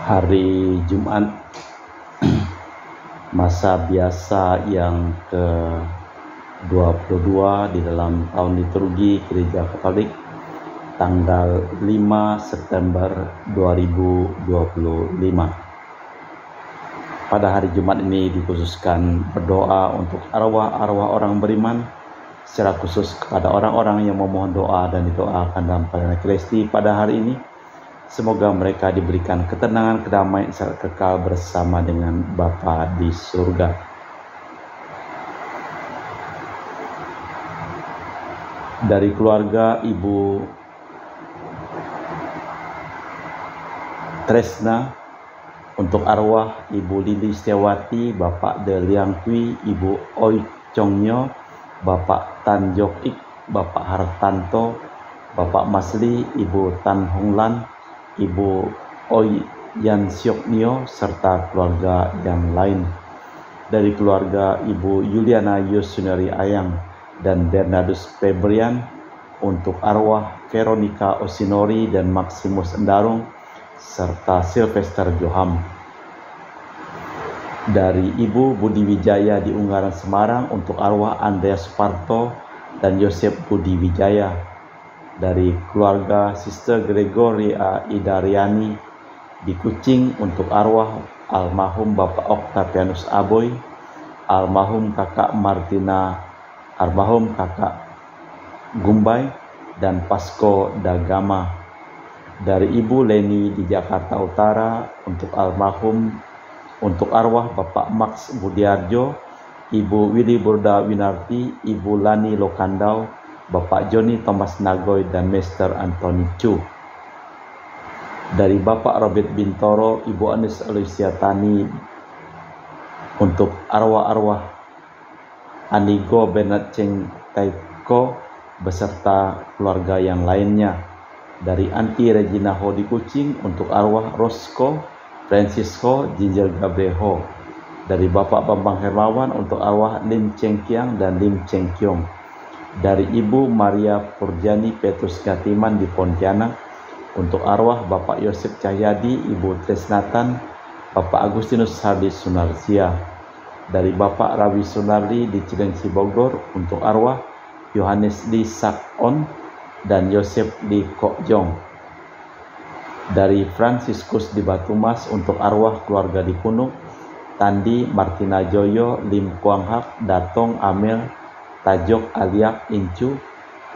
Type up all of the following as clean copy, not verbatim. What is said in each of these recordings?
Hari Jumat, masa biasa yang ke-22 di dalam tahun liturgi Gereja Katolik, tanggal 5 September 2025. Pada hari Jumat ini dikhususkan berdoa untuk arwah-arwah orang beriman, secara khusus kepada orang-orang yang memohon doa dan didoakan dalam pelayanan Ekaristi pada hari ini. Semoga mereka diberikan ketenangan, kedamaian serta kekal bersama dengan Bapa di surga. Dari keluarga Ibu Tresna, untuk arwah Ibu Lili Setiawati, Bapak De Liang Kui, Ibu Oi Chongnyo, Bapak Tan Jok Ik, Bapak Hartanto, Bapak Masli, Ibu Tan Hong Lan, Ibu Oi Yan Siok Nio, serta keluarga yang lain. Dari keluarga Ibu Yuliana Yosunari Ayang dan Bernardus Febrian, untuk arwah Veronica Osinori dan Maximus Endarung, serta Sylvester Joham. Dari Ibu Budi Wijaya di Ungaran Semarang, untuk arwah Andreas Suparto dan Yosef Budi Wijaya. Dari keluarga Sister Gregoria Idariani di Kucing, untuk arwah almarhum Bapak Octavianus Aboy, almarhum Kakak Martina, almarhum Kakak Gumbay, dan Pasko Dagama. Dari Ibu Leni di Jakarta Utara, untuk arwah Bapak Max Budiarjo, Ibu Willy Burda Winarti, Ibu Lani Lokandau, Bapak Joni Thomas Nagoy, dan Mr. Anthony Chu. Dari Bapak Robert Bintoro, Ibu Anis Alicia Tani, untuk arwah-arwah Anigo Bernard Cheng Taiko beserta keluarga yang lainnya. Dari Anti Regina Ho di Kucing, untuk arwah Rosco Francisco Ginger Gabriel Ho. Dari Bapak Bambang Hermawan, untuk arwah Lim Cheng Kiang dan Lim Cheng Kiong. Dari Ibu Maria Purjani Petrus Gatiman di Pontianak, untuk arwah Bapak Yosef Cahyadi, Ibu Tresnatan, Bapak Agustinus Hardi Sunarzia. Dari Bapak Rawi Sunardi di Cilengsi Bogor, untuk arwah Yohanes di Sakon dan Yosef di Kokjong. Dari Franciscus di Batumas, untuk arwah keluarga di Kunuk, Tandi Martina Joyo, Lim Kuang Hak, Datong Amel, Tajok Aliak Incu.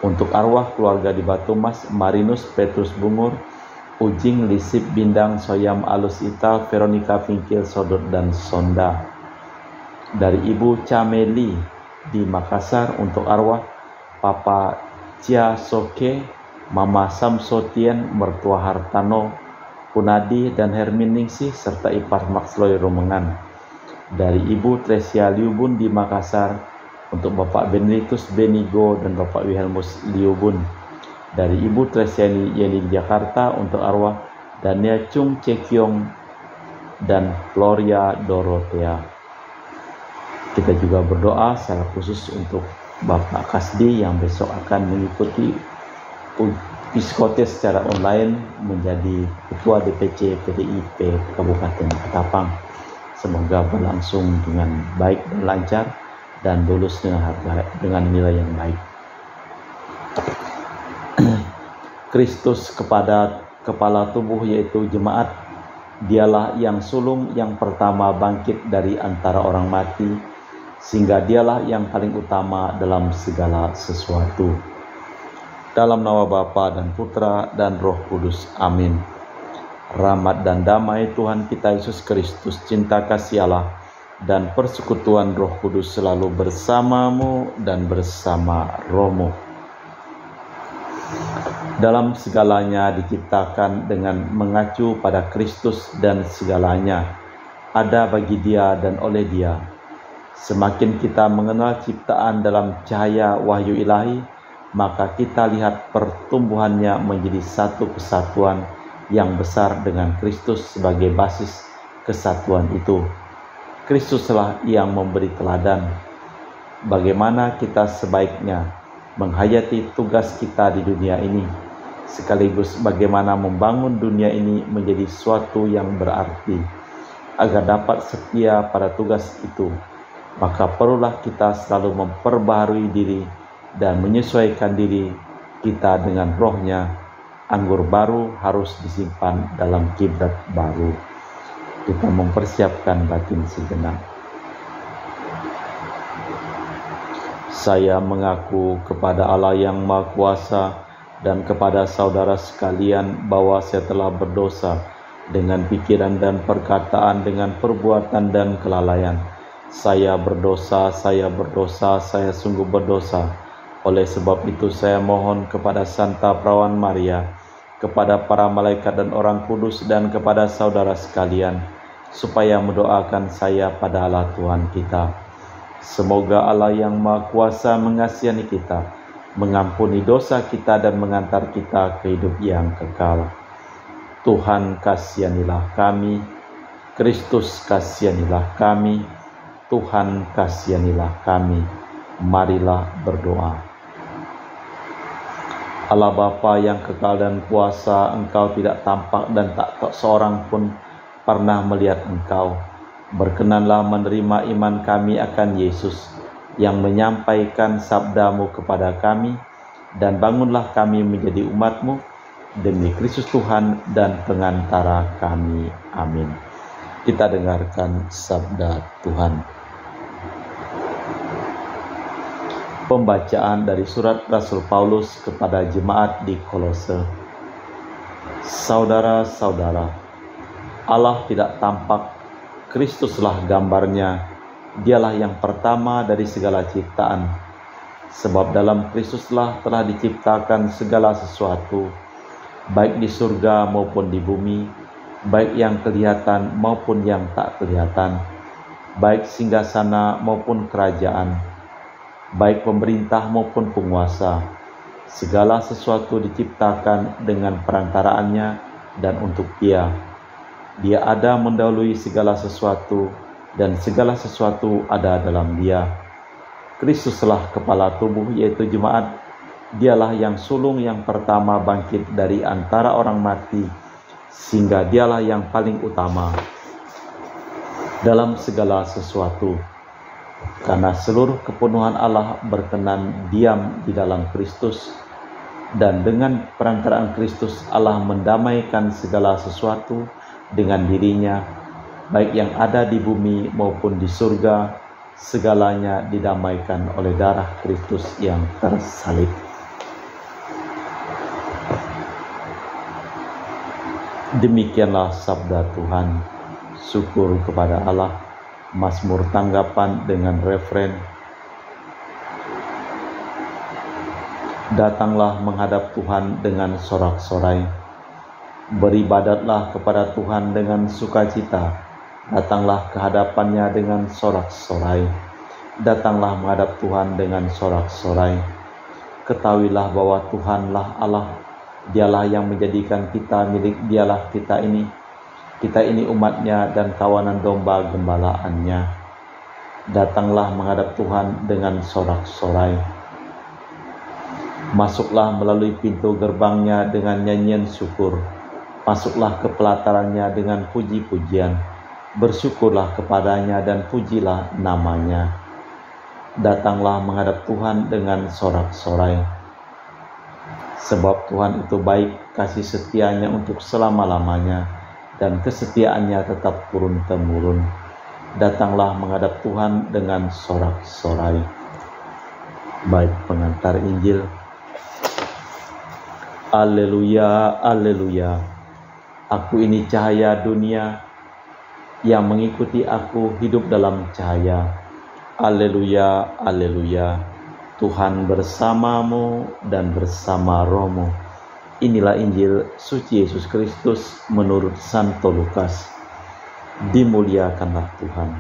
Untuk arwah keluarga di Batumas, Marinus Petrus Bungur, Ujing Lisip Bindang Soyam Alus Ital, Veronica Pingkil Sodot dan Sonda. Dari Ibu Cameli di Makassar, untuk arwah Papa Cia Soke, Mama Samsotien, Mertua Hartano Punadi dan Hermin Ningsih, serta ipar Maxloy Romengan. Dari Ibu Tresia Liubun di Makassar, untuk Bapak Benedictus Benigo dan Bapak Wilhelmus Liubun. Dari Ibu Tresia Yeni di Jakarta, untuk arwah Daniel Chung Cekyong dan Gloria Dorothea. Kita juga berdoa secara khusus untuk Bapak Kasdi yang besok akan mengikuti Piskotes secara online menjadi Ketua DPC PDIP Kabupaten Ketapang. Semoga berlangsung dengan baik dan lancar dan lulus dengan nilai yang baik. Kristus kepada kepala tubuh yaitu jemaat, dialah yang sulung yang pertama bangkit dari antara orang mati, sehingga dialah yang paling utama dalam segala sesuatu. Dalam nama Bapa dan Putra dan Roh Kudus. Amin. Rahmat dan damai Tuhan kita Yesus Kristus, cinta kasih Allah, dan persekutuan Roh Kudus selalu bersamamu dan bersama rohmu. Dalam segalanya diciptakan dengan mengacu pada Kristus, dan segalanya ada bagi Dia dan oleh Dia. Semakin kita mengenal ciptaan dalam cahaya wahyu ilahi, maka kita lihat pertumbuhannya menjadi satu kesatuan yang besar dengan Kristus sebagai basis kesatuan itu. Kristuslah yang memberi teladan bagaimana kita sebaiknya menghayati tugas kita di dunia ini, sekaligus bagaimana membangun dunia ini menjadi suatu yang berarti. Agar dapat setia pada tugas itu, maka perlulah kita selalu memperbaharui diri dan menyesuaikan diri kita dengan rohnya. Anggur baru harus disimpan dalam kiblat baru. Kita mempersiapkan batin sejenak. Saya mengaku kepada Allah yang Maha Kuasa dan kepada saudara sekalian bahwa saya telah berdosa dengan pikiran dan perkataan, dengan perbuatan dan kelalaian. Saya berdosa, saya sungguh berdosa. Oleh sebab itu saya mohon kepada Santa Perawan Maria, kepada para malaikat dan orang kudus, dan kepada saudara sekalian, supaya mendoakan saya pada Allah Tuhan kita. Semoga Allah yang Maha Kuasa mengasihani kita, mengampuni dosa kita, dan mengantar kita ke hidup yang kekal. Tuhan kasihanilah kami, Kristus kasihanilah kami, Tuhan kasihanilah kami. Marilah berdoa. Allah Bapa yang kekal dan kuasa, Engkau tidak tampak dan tak seorang pun pernah melihat Engkau. Berkenanlah menerima iman kami akan Yesus yang menyampaikan sabda-Mu kepada kami, dan bangunlah kami menjadi umat-Mu demi Kristus Tuhan dan pengantara kami. Amin. Kita dengarkan sabda Tuhan. Pembacaan dari surat Rasul Paulus kepada jemaat di Kolose. Saudara-saudara, Allah tidak tampak, Kristuslah gambarnya, Dialah yang pertama dari segala ciptaan. Sebab dalam Kristuslah telah diciptakan segala sesuatu, baik di surga maupun di bumi, baik yang kelihatan maupun yang tak kelihatan, baik singgasana maupun kerajaan, baik pemerintah maupun penguasa. Segala sesuatu diciptakan dengan perantaraannya dan untuk Dia. Dia ada mendahului segala sesuatu, dan segala sesuatu ada dalam Dia. Kristuslah kepala tubuh, yaitu jemaat. Dialah yang sulung yang pertama bangkit dari antara orang mati, sehingga Dialah yang paling utama dalam segala sesuatu. Karena seluruh kepenuhan Allah berkenan diam di dalam Kristus, dan dengan perantaraan Kristus Allah mendamaikan segala sesuatu dengan dirinya, baik yang ada di bumi maupun di surga. Segalanya didamaikan oleh darah Kristus yang tersalib. Demikianlah sabda Tuhan. Syukur kepada Allah. Mazmur tanggapan dengan refren, datanglah menghadap Tuhan dengan sorak-sorai. Beribadatlah kepada Tuhan dengan sukacita. Datanglah ke hadapannya dengan sorak-sorai. Datanglah menghadap Tuhan dengan sorak-sorai. Ketahuilah bahwa Tuhanlah Allah. Dialah yang menjadikan kita milik Dialah kita ini umatnya dan kawanan domba gembalaannya. Datanglah menghadap Tuhan dengan sorak-sorai. Masuklah melalui pintu gerbangnya dengan nyanyian syukur. Masuklah ke pelatarannya dengan puji-pujian. Bersyukurlah kepadanya dan pujilah namanya. Datanglah menghadap Tuhan dengan sorak-sorai. Sebab Tuhan itu baik, kasih setianya untuk selama-lamanya, dan kesetiaannya tetap turun-temurun. Datanglah menghadap Tuhan dengan sorak-sorai. Baik pengantar Injil. Haleluya, haleluya. Aku ini cahaya dunia, yang mengikuti aku hidup dalam cahaya. Haleluya, haleluya. Tuhan bersamamu dan bersama rohmu. Inilah Injil suci Yesus Kristus menurut Santo Lukas. Dimuliakanlah Tuhan.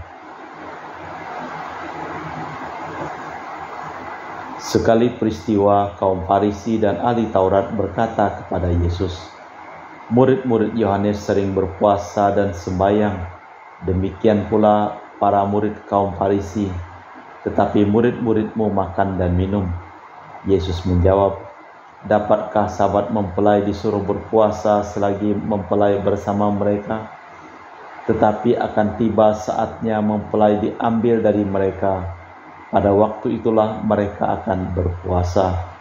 Sekali peristiwa, kaum Farisi dan ahli Taurat berkata kepada Yesus, murid-murid Yohanes sering berpuasa dan sembahyang, demikian pula para murid kaum Farisi, tetapi murid-muridmu makan dan minum. Yesus menjawab, Dapatkah sahabat mempelai disuruh berpuasa selagi mempelai bersama mereka? Tetapi akan tiba saatnya mempelai diambil dari mereka. Pada waktu itulah mereka akan berpuasa.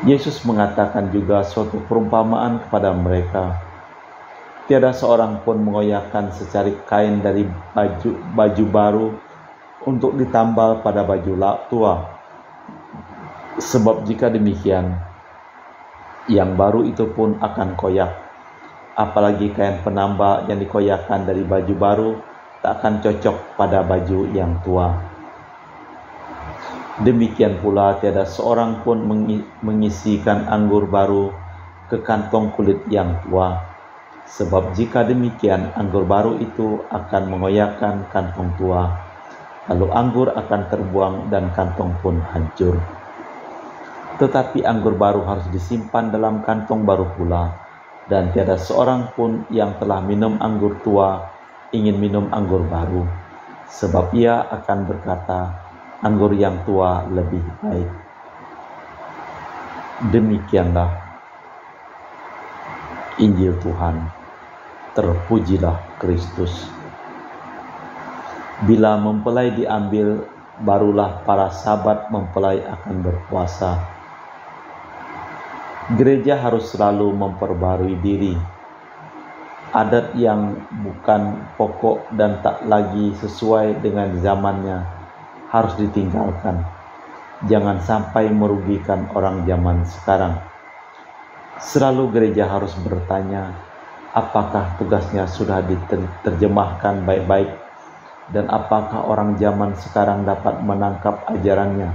Yesus mengatakan juga suatu perumpamaan kepada mereka. Tiada seorang pun mengoyakkan secarik kain dari baju baru untuk ditambal pada baju tua. Sebab jika demikian, yang baru itu pun akan koyak. Apalagi kain penambal yang dikoyakkan dari baju baru tak akan cocok pada baju yang tua. Demikian pula tiada seorang pun mengisikan anggur baru ke kantong kulit yang tua. Sebab jika demikian, anggur baru itu akan mengoyakkan kantong tua. Lalu anggur akan terbuang dan kantong pun hancur. Tetapi anggur baru harus disimpan dalam kantong baru pula, dan tiada seorang pun yang telah minum anggur tua ingin minum anggur baru, sebab ia akan berkata, anggur yang tua lebih baik. Demikianlah Injil Tuhan. Terpujilah Kristus. Bila mempelai diambil, barulah para sahabat mempelai akan berpuasa. Gereja harus selalu memperbarui diri. Adat yang bukan pokok dan tak lagi sesuai dengan zamannya harus ditinggalkan. Jangan sampai merugikan orang zaman sekarang. Selalu gereja harus bertanya, apakah tugasnya sudah diterjemahkan baik-baik, dan apakah orang zaman sekarang dapat menangkap ajarannya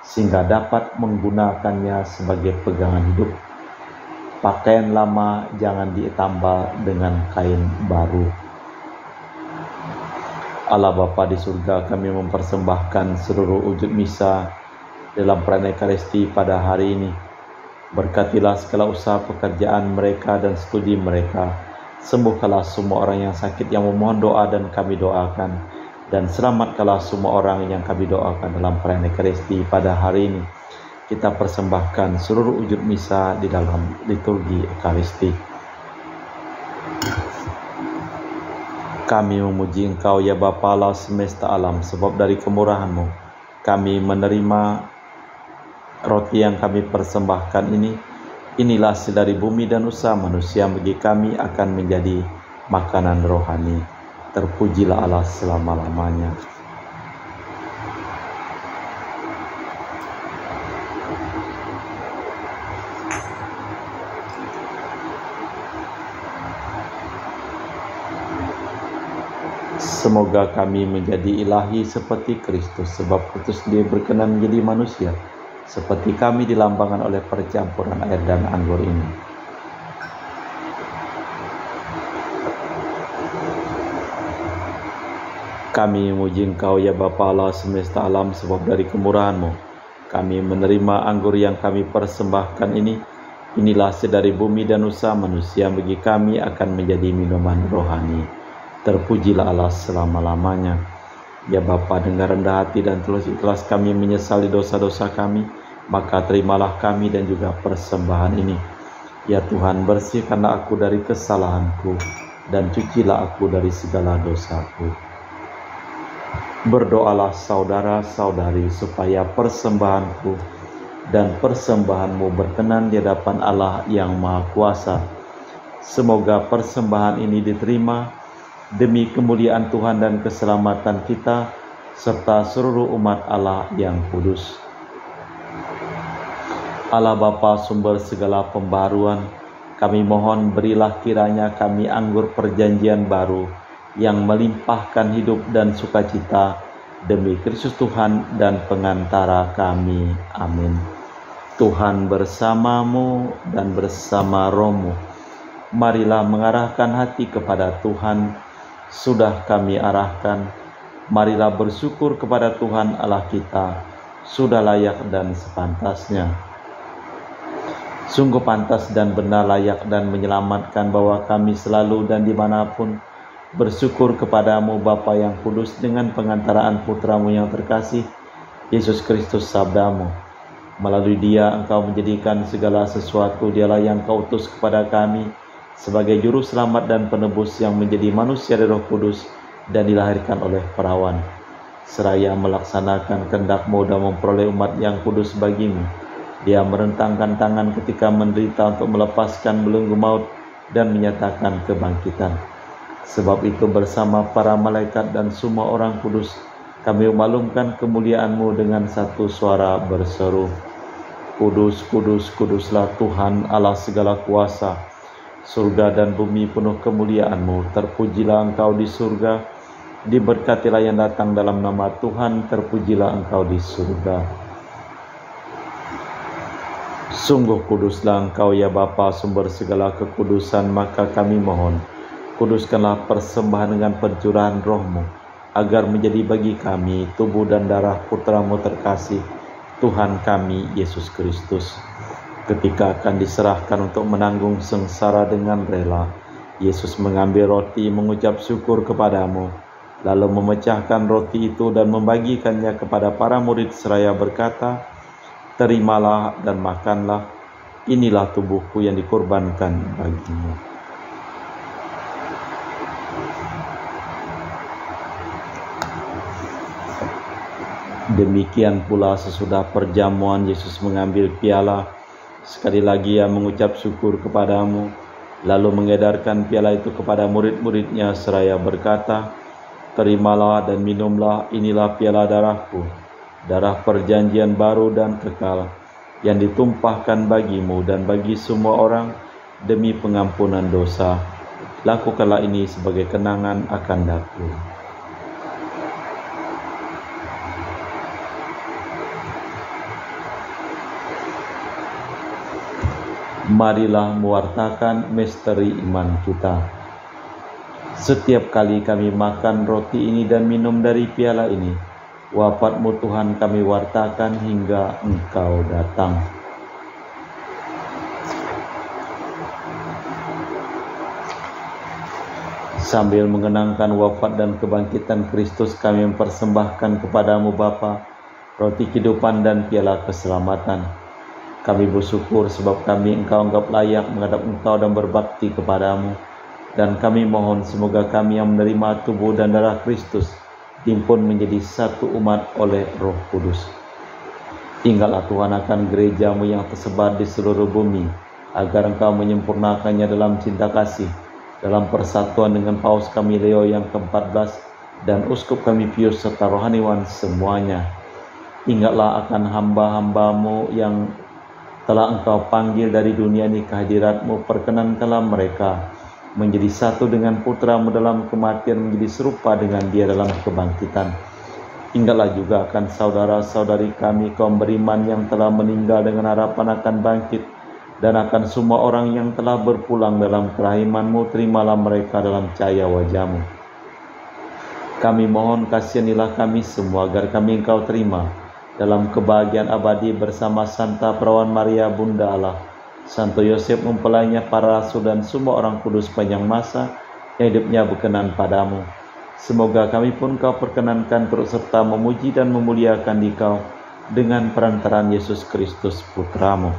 sehingga dapat menggunakannya sebagai pegangan hidup. Pakaian lama jangan ditambal dengan kain baru. Allah Bapa di surga, kami mempersembahkan seluruh wujud misa dalam perayaan Ekaristi pada hari ini. Berkatilah segala usaha pekerjaan mereka dan studi mereka. Sembuhkanlah semua orang yang sakit yang memohon doa dan kami doakan. Dan selamatkanlah semua orang yang kami doakan dalam perayaan Ekaristi pada hari ini. Kita persembahkan seluruh wujud misa di dalam liturgi Ekaristi. Kami memuji Engkau ya Bapa Allah semesta alam, sebab dari kemurahan-Mu kami menerima roti yang kami persembahkan ini. Inilah hasil dari bumi dan usaha manusia, bagi kami akan menjadi makanan rohani. Terpujilah Allah selama-lamanya. Semoga kami menjadi ilahi seperti Kristus, sebab Kristus dia berkenan menjadi manusia, seperti kami dilambangkan oleh percampuran air dan anggur ini. Kami memuji Engkau ya Bapa Allah semesta alam, sebab dari kemurahan-Mu kami menerima anggur yang kami persembahkan ini. Inilah hasil dari bumi dan usaha manusia, bagi kami akan menjadi minuman rohani. Terpujilah Allah selama-lamanya. Ya Bapa, dengan rendah hati dan tulus ikhlas kami menyesali dosa-dosa kami, maka terimalah kami dan juga persembahan ini. Ya Tuhan, bersihkanlah aku dari kesalahanku dan cucilah aku dari segala dosaku. Berdoalah saudara-saudari supaya persembahanku dan persembahanmu berkenan di hadapan Allah yang Maha Kuasa. Semoga persembahan ini diterima demi kemuliaan Tuhan dan keselamatan kita serta seluruh umat Allah yang kudus. Allah Bapa sumber segala pembaruan, kami mohon berilah kiranya kami anggur perjanjian baru yang melimpahkan hidup dan sukacita demi Kristus Tuhan dan pengantara kami. Amin. Tuhan bersamamu dan bersama rohmu. Marilah mengarahkan hati kepada Tuhan. Sudah kami arahkan. Marilah bersyukur kepada Tuhan Allah kita. Sudah layak dan sepantasnya. Sungguh pantas dan benar, layak dan menyelamatkan bahwa kami selalu dan dimanapun bersyukur kepadamu Bapa yang kudus dengan pengantaraan Putramu yang terkasih, Yesus Kristus sabdamu. Melalui Dia Engkau menjadikan segala sesuatu. Dialah yang Kau utus kepada kami sebagai juru selamat dan penebus yang menjadi manusia dari Roh Kudus dan dilahirkan oleh perawan. Seraya melaksanakan kehendak-Mu dan memperoleh umat yang kudus bagi-Mu, Dia merentangkan tangan ketika menderita untuk melepaskan belenggu maut dan menyatakan kebangkitan. Sebab itu bersama para malaikat dan semua orang kudus, kami memaklumkan kemuliaan-Mu dengan satu suara berseru, Kudus, kudus, kuduslah Tuhan Allah segala kuasa. Surga dan bumi penuh kemuliaan-Mu. Terpujilah Engkau di surga, diberkatilah yang datang dalam nama Tuhan, terpujilah Engkau di surga. Sungguh kuduslah Engkau ya Bapa, sumber segala kekudusan, maka kami mohon, kuduskanlah persembahan dengan pencurahan Roh-Mu, agar menjadi bagi kami tubuh dan darah Putra-Mu terkasih, Tuhan kami Yesus Kristus. Ketika akan diserahkan untuk menanggung sengsara dengan rela, Yesus mengambil roti, mengucap syukur kepadamu, lalu memecahkan roti itu dan membagikannya kepada para murid seraya berkata, terimalah dan makanlah, inilah tubuhku yang dikorbankan bagimu. Demikian pula sesudah perjamuan Yesus mengambil piala, sekali lagi Ia mengucap syukur kepadamu, lalu mengedarkan piala itu kepada murid-muridnya seraya berkata, terimalah dan minumlah, inilah piala darahku, darah perjanjian baru dan kekal, yang ditumpahkan bagimu dan bagi semua orang demi pengampunan dosa. Lakukanlah ini sebagai kenangan akan Aku. Marilah mewartakan misteri iman kita. Setiap kali kami makan roti ini dan minum dari piala ini, wafat-Mu Tuhan kami wartakan hingga Engkau datang. Sambil mengenangkan wafat dan kebangkitan Kristus, kami mempersembahkan kepadamu Bapa, roti kehidupan dan piala keselamatan. Kami bersyukur sebab kami Engkau anggap layak menghadap Engkau dan berbakti kepadamu. Dan kami mohon semoga kami yang menerima tubuh dan darah Kristus dihimpun menjadi satu umat oleh Roh Kudus. Tinggallah Tuhan akan gereja-Mu yang tersebar di seluruh bumi, agar Engkau menyempurnakannya dalam cinta kasih, dalam persatuan dengan Paus kami Leo yang ke-14 dan Uskup kami Pius serta rohaniwan semuanya. Ingatlah akan hamba-hamba-Mu yang telah Engkau panggil dari dunia ini ke hadirat-Mu, perkenankanlah mereka menjadi satu dengan Putra-Mu dalam kematian, menjadi serupa dengan Dia dalam kebangkitan. Ingatlah juga akan saudara-saudari kami kaum beriman yang telah meninggal dengan harapan akan bangkit, dan akan semua orang yang telah berpulang dalam kerahiman-Mu, terimalah mereka dalam cahaya wajah-Mu. Kami mohon kasihanilah kami semua agar kami Engkau terima dalam kebahagiaan abadi bersama Santa Perawan Maria Bunda Allah, Santo Yosef mempelainya, para rasul dan semua orang kudus panjang masa yang hidupnya berkenan padamu. Semoga kami pun Kau perkenankan turut serta memuji dan memuliakan Dikau dengan perantaraan Yesus Kristus Putra-Mu.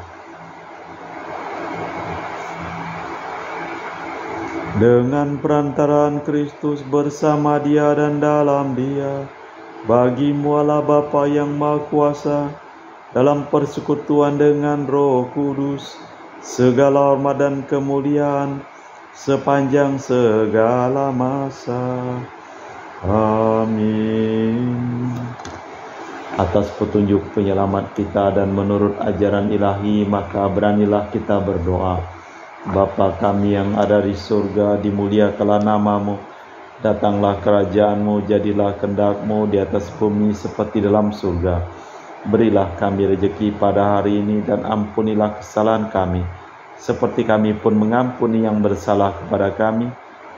Dengan perantaraan Kristus, bersama Dia dan dalam Dia, bagi-Mu Allah Bapa yang Maha Kuasa, dalam persekutuan dengan Roh Kudus, segala hormat dan kemuliaan sepanjang segala masa. Amin. Atas petunjuk penyelamat kita dan menurut ajaran ilahi, maka beranilah kita berdoa. Bapa kami yang ada di surga, dimuliakanlah nama-Mu. Datanglah kerajaan-Mu, jadilah kehendak-Mu di atas bumi seperti dalam surga. Berilah kami rezeki pada hari ini dan ampunilah kesalahan kami, seperti kami pun mengampuni yang bersalah kepada kami.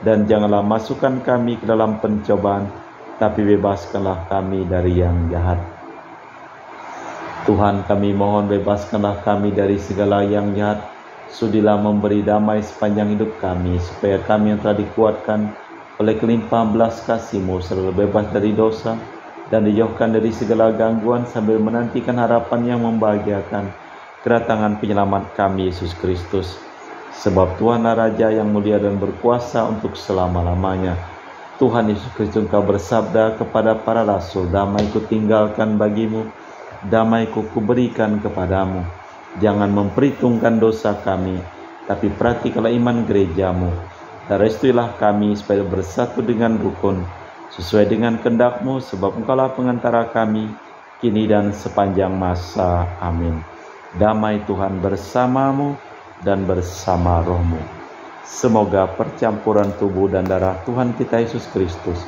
Dan janganlah masukkan kami ke dalam pencobaan, tapi bebaskanlah kami dari yang jahat. Tuhan, kami mohon bebaskanlah kami dari segala yang jahat. Sudilah memberi damai sepanjang hidup kami, supaya kami yang telah dikuatkan oleh kelimpahan belas kasih-Mu selalu bebas dari dosa dan dijauhkan dari segala gangguan sambil menantikan harapan yang membahagiakan kedatangan penyelamat kami Yesus Kristus. Sebab Tuhanlah Raja yang mulia dan berkuasa untuk selama-lamanya. Tuhan Yesus Kristus, Engkau bersabda kepada para rasul, damai ku tinggalkan bagimu, damai ku berikan kepadamu. Jangan memperhitungkan dosa kami, tapi perhatikanlah iman gerejamu. Dan restuilah kami supaya bersatu dengan rukun, sesuai dengan kehendak-Mu, sebab Engkaulah pengantara kami, kini dan sepanjang masa. Amin. Damai Tuhan bersamamu dan bersama rohmu. Semoga percampuran tubuh dan darah Tuhan kita Yesus Kristus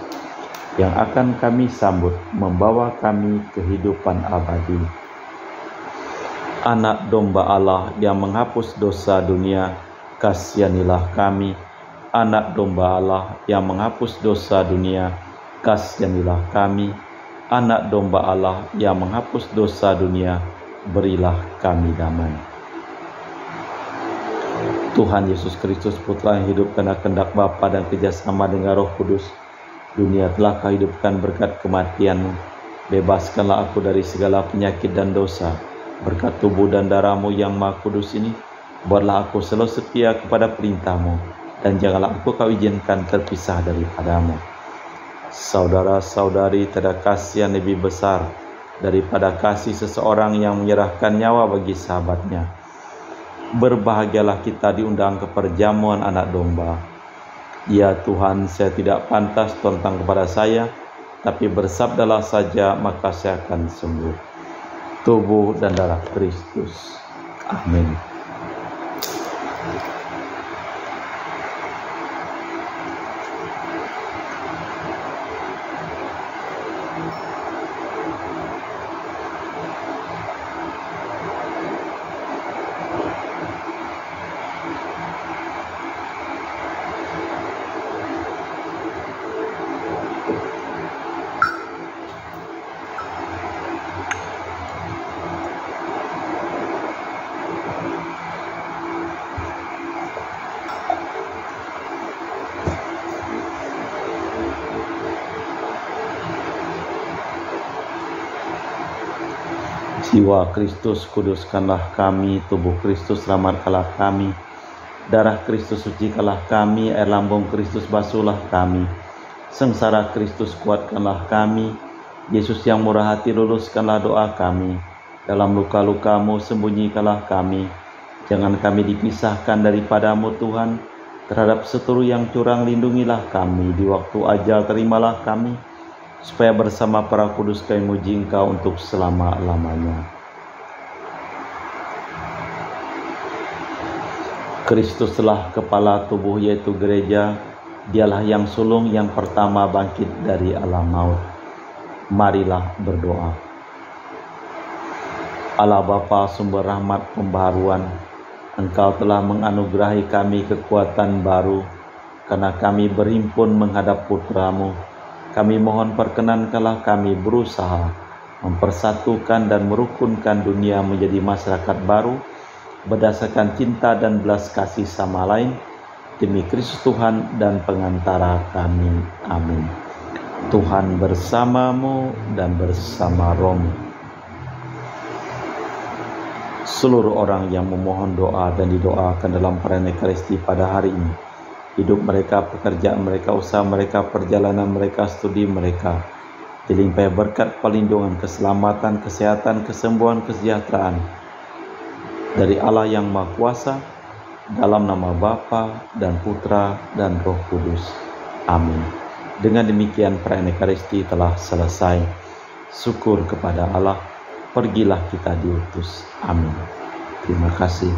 yang akan kami sambut membawa kami kehidupan abadi. Anak domba Allah yang menghapus dosa dunia, kasihanilah kami. Anak domba Allah yang menghapus dosa dunia, kasihanilah kami. Anak domba Allah yang menghapus dosa dunia, berilah kami damai. Tuhan Yesus Kristus, Putra yang hidup karena kehendak Bapa dan kerjasama dengan Roh Kudus, dunia telah Kau hidupkan berkat kematian-Mu. Bebaskanlah aku dari segala penyakit dan dosa. Berkat tubuh dan darah-Mu yang Maha Kudus ini, buatlah aku selalu setia kepada perintah-Mu, dan janganlah aku Kau izinkan terpisah daripada-Mu. Saudara-saudari, tiada kasih yang lebih besar daripada kasih seseorang yang menyerahkan nyawa bagi sahabatnya. Berbahagialah kita diundang ke perjamuan anak domba. Ya Tuhan, saya tidak pantas tentang kepada saya, tapi bersabdalah saja maka saya akan sembuh. Tubuh dan darah Kristus. Amin. Jiwa Kristus, kuduskanlah kami. Tubuh Kristus, selamatkanlah kami. Darah Kristus, sucikanlah kami. Air lambung Kristus, basuhlah kami. Sengsara Kristus, kuatkanlah kami. Yesus yang murah hati, luluskanlah doa kami. Dalam luka-luka-Mu, sembunyikanlah kami. Jangan kami dipisahkan daripada-Mu Tuhan. Terhadap seteru yang curang, lindungilah kami. Di waktu ajal, terimalah kami, supaya bersama para kudus kami muji Engkau untuk selama-lamanya. Kristuslah kepala tubuh, yaitu gereja. Dialah yang sulung yang pertama bangkit dari alam maut. Marilah berdoa. Allah Bapa, sumber rahmat pembaharuan, Engkau telah menganugerahi kami kekuatan baru, karena kami berhimpun menghadap Putra-Mu. Kami mohon perkenankanlah kami berusaha mempersatukan dan merukunkan dunia menjadi masyarakat baru berdasarkan cinta dan belas kasih sama lain, demi Kristus Tuhan dan pengantara kami. Amin. Tuhan bersamamu dan bersama rohmu. Seluruh orang yang memohon doa dan didoakan dalam perayaan Ekaristi pada hari ini, hidup mereka, pekerjaan mereka, usaha mereka, perjalanan mereka, studi mereka, dilimpahi berkat perlindungan, keselamatan, kesehatan, kesembuhan, kesejahteraan dari Allah yang Maha Kuasa, dalam nama Bapa dan Putra dan Roh Kudus. Amin. Dengan demikian perayaan Ekaristi telah selesai. Syukur kepada Allah, pergilah kita diutus. Amin. Terima kasih.